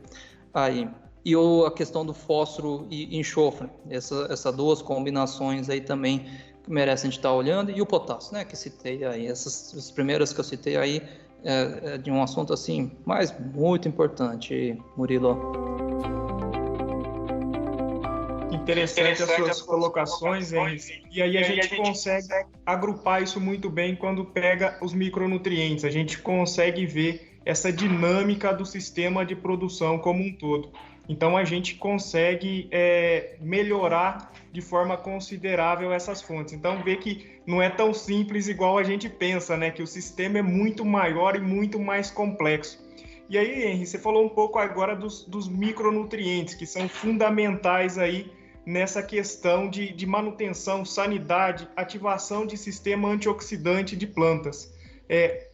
aí. E a questão do fósforo e enxofre, essas duas combinações aí também que merecem a gente estar olhando, e o potássio, né, que citei aí, essas primeiras que eu citei aí, de um assunto assim, mas muito importante, Murilo. Interessante as suas colocações, Henrique. E aí a gente consegue agrupar isso muito bem quando pega os micronutrientes. A gente consegue ver essa dinâmica do sistema de produção como um todo. Então a gente consegue melhorar de forma considerável essas fontes. Então vê que não é tão simples igual a gente pensa, né? Que o sistema é muito maior e muito mais complexo. E aí, Henry, você falou um pouco agora dos micronutrientes, que são fundamentais aí nessa questão de manutenção, sanidade, ativação de sistema antioxidante de plantas.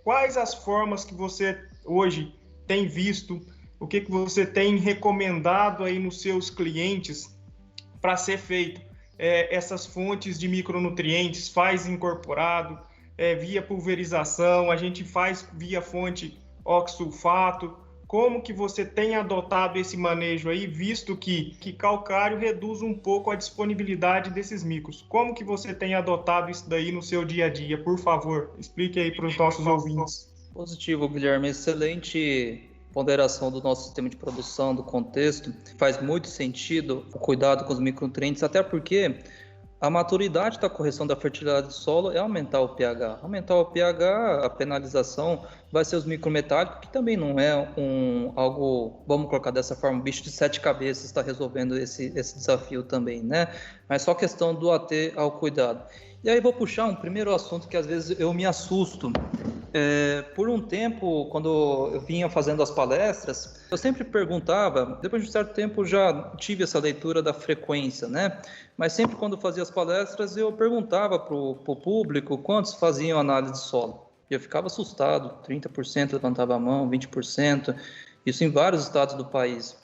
Quais as formas que você hoje tem visto, o que você tem recomendado aí nos seus clientes para ser feito? Essas fontes de micronutrientes, faz incorporado, via pulverização, a gente faz via fonte oxsulfato. Como que você tem adotado esse manejo aí, visto que calcário reduz um pouco a disponibilidade desses micros? Como que você tem adotado isso daí no seu dia a dia? Por favor, explique aí para os nossos ouvintes. Positivo, Guilherme. Excelente ponderação do nosso sistema de produção, do contexto. Faz muito sentido o cuidado com os micronutrientes, até porque a maturidade da correção da fertilidade do solo é aumentar o pH. Aumentar o pH, a penalização vai ser os micrometálicos, que também não é algo, vamos colocar dessa forma, um bicho de 7 cabeças está resolvendo esse desafio também, né? Mas só questão do ater ao cuidado. E aí vou puxar um primeiro assunto que às vezes eu me assusto. Por um tempo, quando eu vinha fazendo as palestras, eu sempre perguntava, depois de um certo tempo já tive essa leitura da frequência, né? Mas sempre quando fazia as palestras, eu perguntava para o público quantos faziam análise de solo. E eu ficava assustado, 30% levantava a mão, 20%, isso em vários estados do país.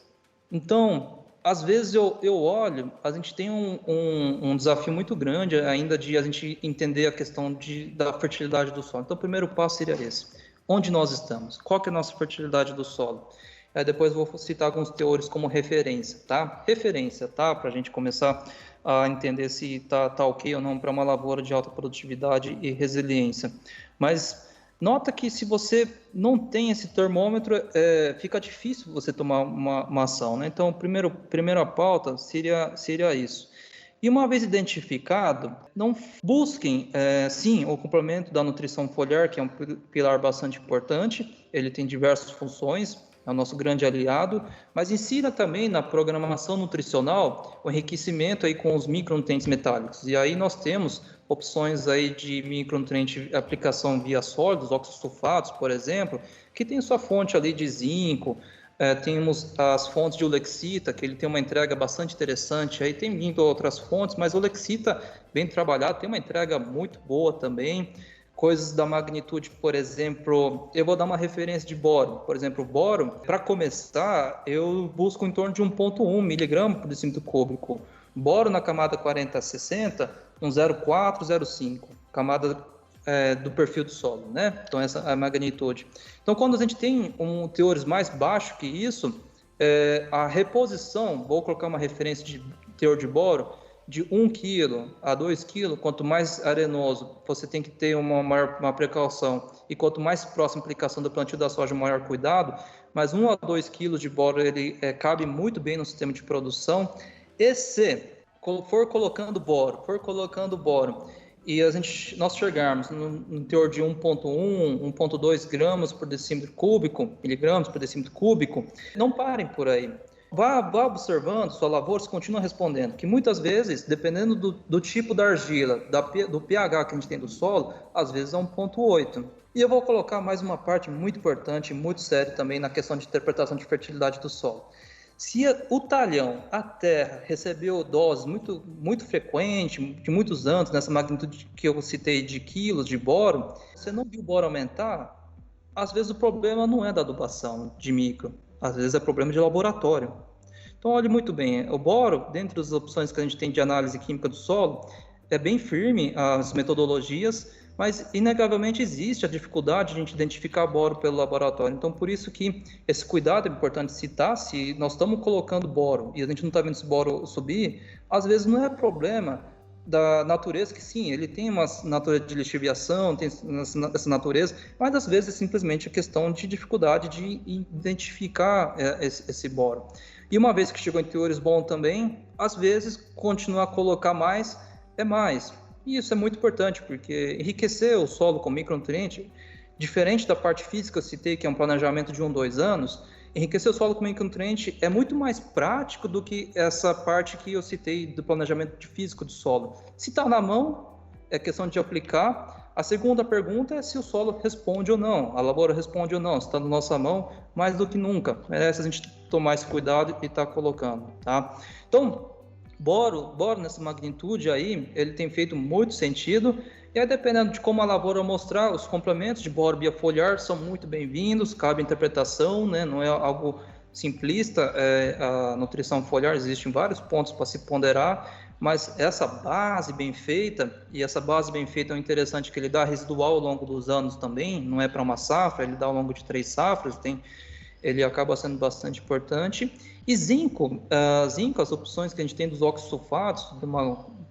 Então, às vezes eu olho, a gente tem um desafio muito grande ainda de a gente entender a questão da fertilidade do solo. Então, o primeiro passo seria esse. Onde nós estamos? Qual que é a nossa fertilidade do solo? Depois vou citar alguns teores como referência, tá? Referência, tá? Para a gente começar a entender se tá ok ou não para uma lavoura de alta produtividade e resiliência. Mas nota que se você não tem esse termômetro, fica difícil você tomar uma ação, né? Então, primeira pauta seria isso. E uma vez identificado, não busquem, sim, o complemento da nutrição foliar, que é um pilar bastante importante, ele tem diversas funções, é o nosso grande aliado, mas insira também na programação nutricional o enriquecimento aí com os micronutrientes metálicos. E aí nós temos opções aí de micronutriente aplicação via sólidos, oxosulfatos, por exemplo, que tem sua fonte ali de zinco. Temos as fontes de Ulexita, que ele tem uma entrega bastante interessante. Aí tem vindo outras fontes, mas o Ulexita, bem trabalhado, tem uma entrega muito boa também. Coisas da magnitude, por exemplo, eu vou dar uma referência de boro. Por exemplo, boro, para começar, eu busco em torno de 1,1 miligrama por decímetro cúbico. Boro na camada 40-60, um 0,4, 0,5, camada do perfil do solo, né? Então, essa é a magnitude. Então, quando a gente tem teores mais baixos que isso, a reposição, vou colocar uma referência de teor de boro, de 1 kg a 2 kg, quanto mais arenoso, você tem que ter uma precaução. E quanto mais próxima a aplicação do plantio da soja, maior cuidado. Mas 1 a 2 kg de boro, ele cabe muito bem no sistema de produção. E se for colocando boro, e nós chegarmos no teor de 1,1, 1,2 gramas por decímetro cúbico, miligramas por decímetro cúbico, não parem por aí. Vá observando sua lavoura, você continua respondendo, que muitas vezes, dependendo do tipo da argila, do pH que a gente tem do solo, às vezes é 1,8. E eu vou colocar mais uma parte muito importante, muito séria também na questão de interpretação de fertilidade do solo. Se o talhão, a terra, recebeu doses muito, muito frequentes, de muitos anos, nessa magnitude que eu citei de quilos de boro, você não viu o boro aumentar, às vezes o problema não é da adubação de micro, às vezes é problema de laboratório. Então, olhe muito bem, o boro, dentre as opções que a gente tem de análise química do solo, é bem firme as metodologias, mas inegavelmente existe a dificuldade de a gente identificar boro pelo laboratório. Então, por isso que esse cuidado é importante citar. Se nós estamos colocando boro e a gente não está vendo esse boro subir, às vezes não é problema da natureza, que sim, ele tem uma natureza de lixiviação, tem essa natureza, mas às vezes é simplesmente a questão de dificuldade de identificar esse boro. E uma vez que chegou em teores bons também, às vezes continuar a colocar mais é mais. E isso é muito importante, porque enriquecer o solo com micronutriente, diferente da parte física que eu citei, que é um planejamento de 1-2 anos, enriquecer o solo com micronutriente é muito mais prático do que essa parte que eu citei do planejamento físico do solo. Se está na mão, é questão de aplicar. A segunda pergunta é se o solo responde ou não, a lavoura responde ou não, se está na nossa mão, mais do que nunca. Merece a gente tomar esse cuidado e estar colocando, tá? Então, boro nessa magnitude aí, ele tem feito muito sentido, e aí dependendo de como a lavoura mostrar, os complementos de boro biofoliar são muito bem-vindos, cabe interpretação, né? Não é algo simplista, a nutrição foliar existem vários pontos para se ponderar, mas essa base bem feita, e essa base bem feita é interessante que ele dá residual ao longo dos anos também, não é para uma safra, ele dá ao longo de 3 safras, ele acaba sendo bastante importante. E zinco, as opções que a gente tem dos oxosulfatos,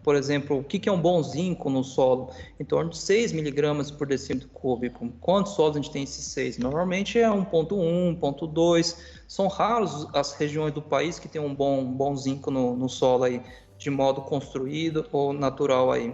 por exemplo, o que é um bom zinco no solo? Em torno de 6 miligramas por decímetro cúbico. Quantos solos a gente tem esses 6? Normalmente é 1,1, 1,2. São raros as regiões do país que tem um bom zinco no solo aí, de modo construído ou natural aí.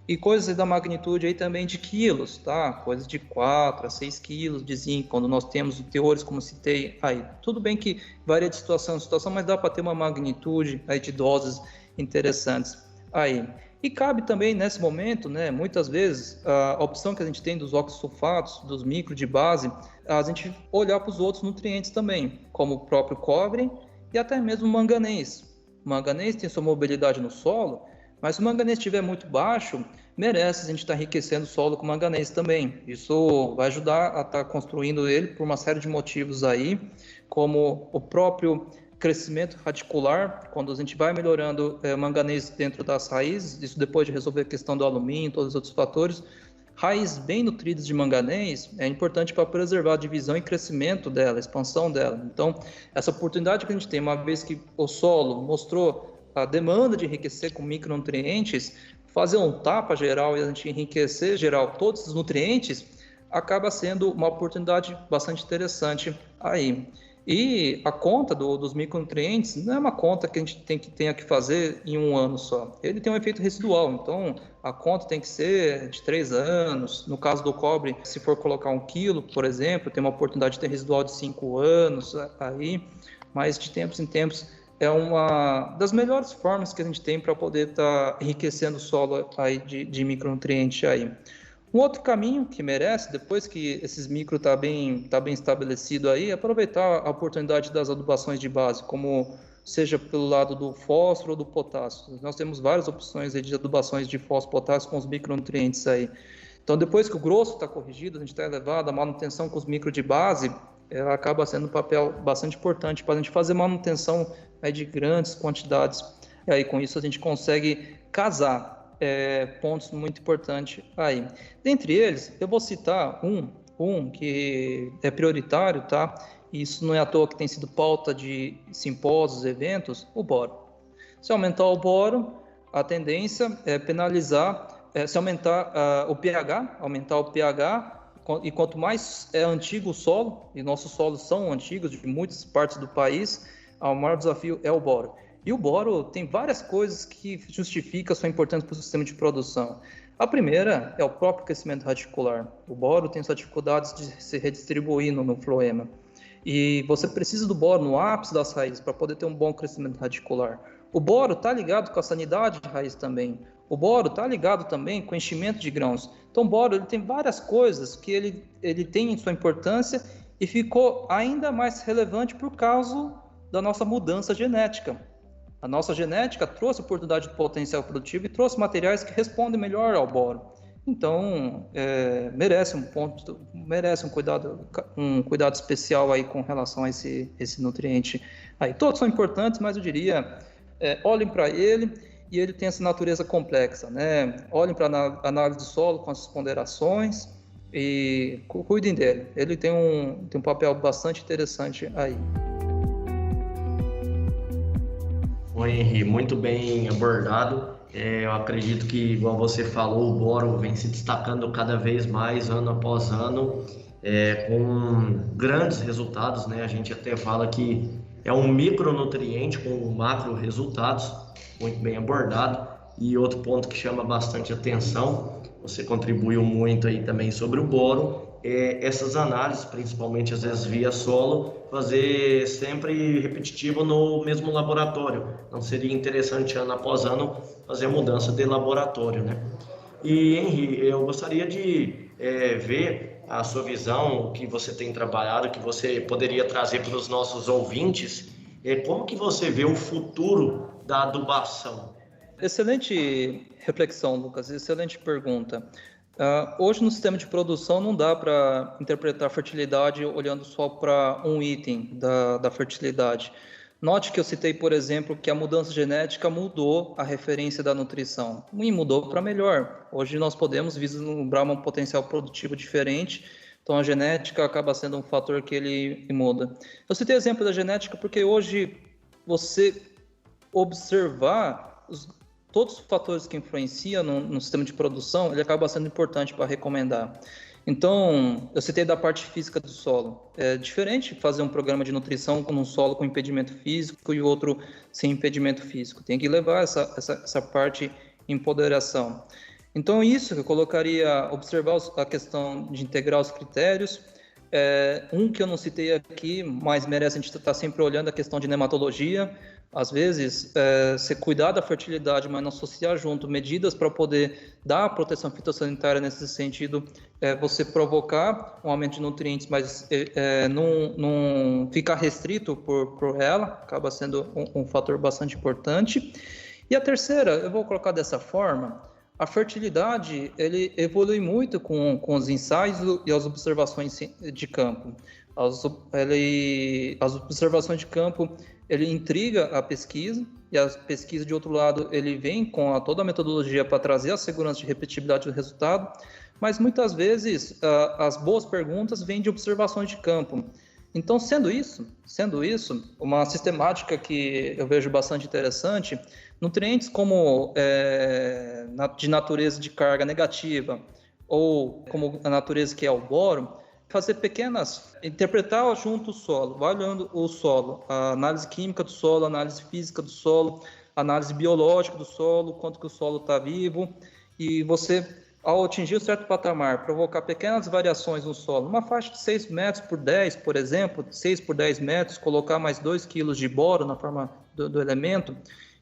E coisas da magnitude aí também de quilos, tá? Coisas de 4 a 6 quilos de zinco, quando nós temos teores, como citei aí. Tudo bem que varia de situação em situação, mas dá para ter uma magnitude aí de doses interessantes aí. E cabe também, nesse momento, né, muitas vezes, a opção que a gente tem dos oxosulfatos, dos micro de base, a gente olhar para os outros nutrientes também, como o próprio cobre e até mesmo o manganês. O manganês tem sua mobilidade no solo, mas se o manganês estiver muito baixo, merece a gente estar enriquecendo o solo com manganês também. Isso vai ajudar a estar construindo ele por uma série de motivos aí, como o próprio crescimento radicular, quando a gente vai melhorando manganês dentro das raízes, isso depois de resolver a questão do alumínio, todos os outros fatores, raízes bem nutridas de manganês é importante para preservar a divisão e crescimento dela, a expansão dela. Então, essa oportunidade que a gente tem, uma vez que o solo mostrou a demanda de enriquecer com micronutrientes, fazer um tapa geral e a gente enriquecer geral todos esses nutrientes, acaba sendo uma oportunidade bastante interessante aí. E a conta dos micronutrientes não é uma conta que a gente tenha que fazer em um ano só. Ele tem um efeito residual, então a conta tem que ser de 3 anos. No caso do cobre, se for colocar 1 quilo, por exemplo, tem uma oportunidade de ter residual de 5 anos aí, mas de tempos em tempos é uma das melhores formas que a gente tem para poder estar enriquecendo o solo aí de micronutriente aí. Um outro caminho que merece, depois que esses micro tá bem estabelecido aí, é aproveitar a oportunidade das adubações de base, como seja pelo lado do fósforo ou do potássio. Nós temos várias opções aí de adubações de fósforo e potássio com os micronutrientes aí. Então, depois que o grosso está corrigido, a gente está elevado, a manutenção com os micro de base, ela acaba sendo um papel bastante importante para a gente fazer manutenção aí de grandes quantidades. E aí, com isso, a gente consegue casar pontos muito importantes aí. Dentre eles, eu vou citar um que é prioritário, tá? Isso não é à toa que tem sido pauta de simpósios, eventos, o boro. Se aumentar o boro, a tendência é penalizar, se aumentar o pH, e quanto mais é antigo o solo, e nossos solos são antigos de muitas partes do país, o maior desafio é o boro. E o boro tem várias coisas que justificam a sua importância para o sistema de produção. A primeira é o próprio crescimento radicular. O boro tem suas dificuldades de se redistribuir no floema. E você precisa do boro no ápice das raízes para poder ter um bom crescimento radicular. O boro está ligado com a sanidade de raiz também. O boro está ligado também com o enchimento de grãos. Então, o boro ele tem várias coisas que ele tem sua importância e ficou ainda mais relevante por causa da nossa mudança genética. A nossa genética trouxe oportunidade de potencial produtivo e trouxe materiais que respondem melhor ao boro. Então, merece um cuidado especial aí com relação a esse nutriente. Aí, todos são importantes, mas eu diria, olhem para ele, e ele tem essa natureza complexa, né? Olhem para a análise do solo com as ponderações e cuidem dele. Ele tem um papel bastante interessante aí. Oi, Henri, muito bem abordado. Eu acredito que, igual você falou, o boro vem se destacando cada vez mais, ano após ano, com grandes resultados, né? A gente até fala que é um micronutriente com macro resultados, muito bem abordado. E outro ponto que chama bastante atenção, você contribuiu muito aí também sobre o boro, essas análises, principalmente às vezes via solo, fazer sempre repetitivo no mesmo laboratório. Não seria interessante ano após ano fazer a mudança de laboratório, né? E, Henry, eu gostaria de ver a sua visão, o que você tem trabalhado, que você poderia trazer para os nossos ouvintes. Como que você vê o futuro da adubação? Excelente reflexão, Lucas. Excelente pergunta. Hoje, no sistema de produção, não dá para interpretar a fertilidade olhando só para um item da fertilidade. Note que eu citei, por exemplo, que a mudança genética mudou a referência da nutrição. E mudou para melhor. Hoje nós podemos vislumbrar um potencial produtivo diferente, então a genética acaba sendo um fator que ele muda. Eu citei o exemplo da genética porque hoje você observar todos os fatores que influenciam no sistema de produção, ele acaba sendo importante para recomendar. Então, eu citei da parte física do solo. É diferente fazer um programa de nutrição com um solo com impedimento físico e outro sem impedimento físico. Tem que levar essa parte em ponderação. Então, isso eu colocaria, observar a questão de integrar os critérios. Um que eu não citei aqui, mas merece a gente estar sempre olhando, a questão de nematologia. Às vezes, você cuidar da fertilidade, mas não associar junto medidas para poder dar a proteção fitossanitária nesse sentido, você provocar um aumento de nutrientes, mas não ficar restrito por ela, acaba sendo um fator bastante importante. E a terceira, eu vou colocar dessa forma, a fertilidade ele evolui muito com os ensaios e as observações de campo. As observações de campo, ele intriga a pesquisa, e a pesquisa, de outro lado, ele vem com toda a metodologia para trazer a segurança de repetibilidade do resultado, mas muitas vezes as boas perguntas vêm de observações de campo. Então, sendo isso, uma sistemática que eu vejo bastante interessante, nutrientes como de natureza de carga negativa, ou como a natureza que é o boro, fazer interpretar junto o solo, vai olhando o solo, a análise química do solo, a análise física do solo, a análise biológica do solo, quanto que o solo está vivo, e você, ao atingir um certo patamar, provocar pequenas variações no solo, uma faixa de 6 metros por 10, por exemplo, 6 por 10 metros, colocar mais 2 quilos de boro na forma do elemento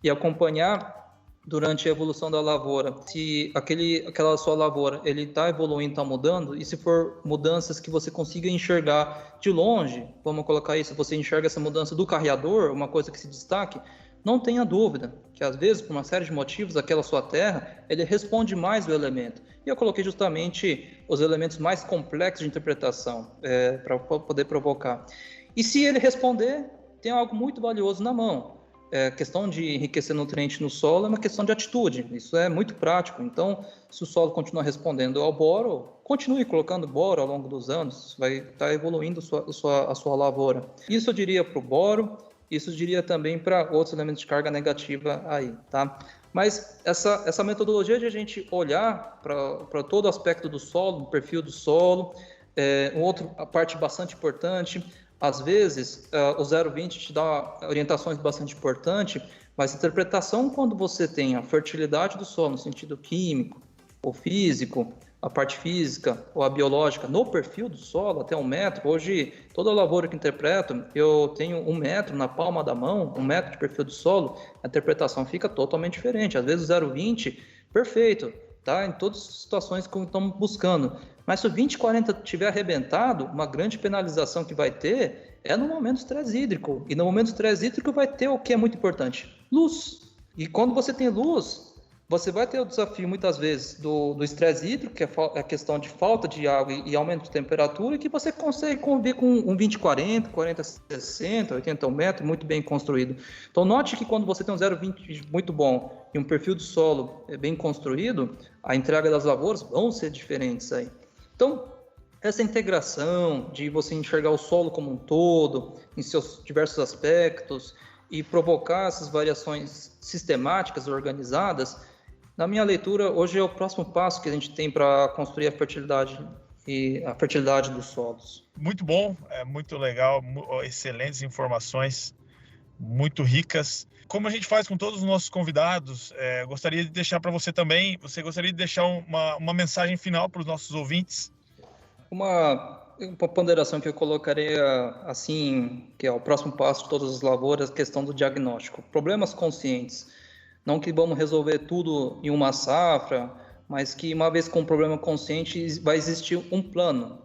e acompanhar durante a evolução da lavoura, se aquela sua lavoura ele está evoluindo, está mudando, e se for mudanças que você consiga enxergar de longe, vamos colocar isso, você enxerga essa mudança do carreador, uma coisa que se destaque, não tenha dúvida que às vezes, por uma série de motivos, aquela sua terra, ele responde mais ao elemento. E eu coloquei justamente os elementos mais complexos de interpretação para poder provocar. E se ele responder, tem algo muito valioso na mão. Questão de enriquecer nutriente no solo é uma questão de atitude, isso é muito prático. Então, se o solo continuar respondendo ao boro, continue colocando boro ao longo dos anos, vai estar evoluindo a sua lavoura. Isso eu diria para o boro, isso eu diria também para outros elementos de carga negativa aí, tá? Mas essa metodologia de a gente olhar para todo o aspecto do solo, o perfil do solo, a parte bastante importante. Às vezes, o 0,20 te dá orientações bastante importantes, mas a interpretação, quando você tem a fertilidade do solo no sentido químico ou físico, a parte física ou a biológica no perfil do solo, até 1 metro. Hoje, toda lavoura que interpreto, eu tenho 1 metro na palma da mão, 1 metro de perfil do solo, a interpretação fica totalmente diferente. Às vezes, o 0,20, perfeito, tá? Em todas as situações que estamos buscando. Mas se o 20-40 tiver arrebentado, uma grande penalização que vai ter é no momento do estresse hídrico. E no momento do estresse hídrico vai ter o que é muito importante? Luz. E quando você tem luz, você vai ter o desafio, muitas vezes, do estresse hídrico, que é a questão de falta de água e aumento de temperatura, e que você consegue conviver com um 20-40, 40-60, 80 metros, muito bem construído. Então, note que quando você tem um 0,20 muito bom e um perfil do solo bem construído, a entrega das lavouras vão ser diferentes aí. Então, essa integração de você enxergar o solo como um todo, em seus diversos aspectos, e provocar essas variações sistemáticas, organizadas, na minha leitura, hoje é o próximo passo que a gente tem para construir a fertilidade dos solos. Muito bom, muito legal, excelentes informações, muito ricas. Como a gente faz com todos os nossos convidados, gostaria de deixar para você também, você gostaria de deixar uma mensagem final para os nossos ouvintes? Uma ponderação que eu colocaria assim, que é o próximo passo de todas as lavouras, a questão do diagnóstico. Problemas conscientes. Não que vamos resolver tudo em uma safra mas que uma vez com um problema consciente vai existir um plano.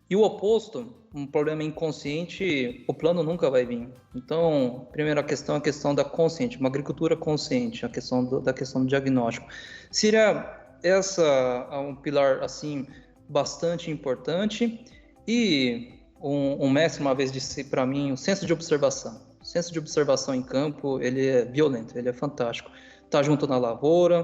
E o oposto, um problema inconsciente, o plano nunca vai vir. Então, primeira questão é a questão da consciente, uma agricultura consciente, a questão da questão do diagnóstico. Seria essa um pilar assim bastante importante. E um mestre uma vez disse para mim, o senso de observação. O senso de observação em campo, ele é violento, ele é fantástico. Tá junto na lavoura,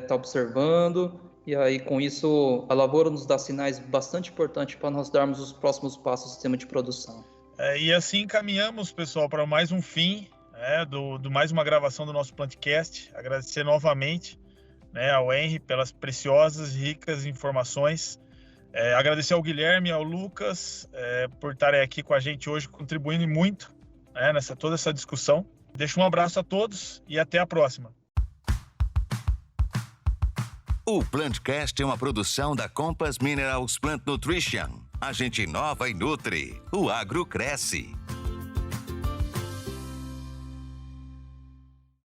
tá observando, e aí com isso a lavoura nos dá sinais bastante importantes para nós darmos os próximos passos do sistema de produção. E assim caminhamos, pessoal, para mais um fim, do mais uma gravação do nosso Plantcast. Agradecer novamente, ao Henry pelas preciosas e ricas informações. Agradecer ao Guilherme e ao Lucas por estarem aqui com a gente hoje, contribuindo muito toda essa discussão. Deixo um abraço a todos e até a próxima. O Plantcast é uma produção da Compass Minerals Plant Nutrition. A gente inova e nutre. O agro cresce.